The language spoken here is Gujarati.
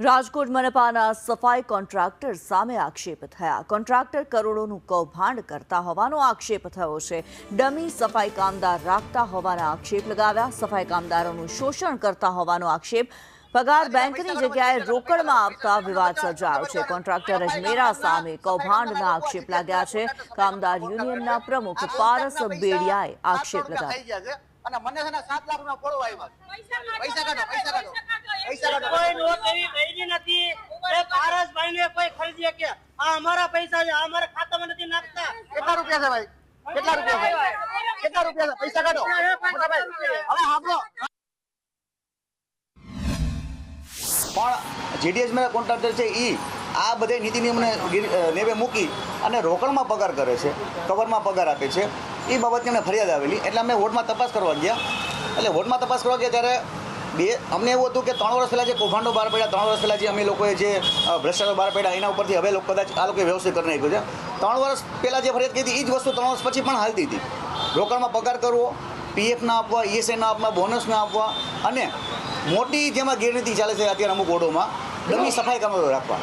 રાજકોટ મનપાના સફાઈ કોન્ટ્રાક્ટર સામે આક્ષેપ થયા। કોન્ટ્રાક્ટર કરોડોનું કૌભાંડ કરતા હોવાનો આક્ષેપ થયો છે। ડમી સફાઈ કામદાર રાખતા હોવાના આક્ષેપ લગાવ્યા। સફાઈ કામદારોનું શોષણ કરતા હોવાનો આક્ષેપ। પગાર બેંકની જગ્યાએ રોકડમાં આપતા વિવાદ સર્જાયો છે। કોન્ટ્રાક્ટર અજમેરા સામે કૌભાંડના આક્ષેપ લાગ્યા છે। કામદાર યુનિયનના પ્રમુખ પારસ બેડિયાએ આક્ષેપ લગાવ્યા। અને મને છે ને 7 લાખ રૂપિયા ફોડો આવ્યા। પૈસા કાઢો કોઈ નોટ એવી ભેજી નથી કે પારસભાઈને કોઈ ખરીદે કે આ અમારા પૈસા છે, આ અમારા ખાતામાં નથી નાખતા। કેટલા રૂપિયા છે ભાઈ? કેટલા રૂપિયા ભાઈ? કેટલા રૂપિયા છે? પૈસા કાઢો મોટા ભાઈ। હવે સાંભળો, પણ જીડીએસ માં કોન્ટ્રાક્ટર છે ઈ આ બધે નીતિ નિયમને નેવે મૂકી અને રોકડમાં પગાર કરે છે, કવરમાં પગાર આપે છે। એ બાબતની અમને ફરિયાદ આવેલી એટલે અમે વોર્ડમાં તપાસ કરવા ગયા। એટલે વોર્ડમાં તપાસ કરવા ગયા ત્યારે અમને એવું હતું કે 3 વર્ષ પહેલાં જે કૌભાંડો બહાર પડ્યા, 3 વર્ષ પહેલાં જે અમે લોકોએ જે ભ્રષ્ટાચાર બહાર પડ્યા એના ઉપરથી હવે લોકો કદાચ આ લોકોએ વ્યવસ્થિત કરી નાખ્યું છે। 3 વર્ષ પહેલાં જે ફરિયાદ કરી હતી એ જ વસ્તુ 3 વર્ષ પછી પણ હાલતી હતી। રોકડમાં પગાર કરવો, પીએફ ના આપવા, ઈએસઆઈ ના આપવા, બોનસ ના આપવા અને મોટી જેમાં ગેરરીતિ ચાલે છે અત્યારે અમુક વોર્ડોમાં ડમી સફાઈ કામદારો રાખવા।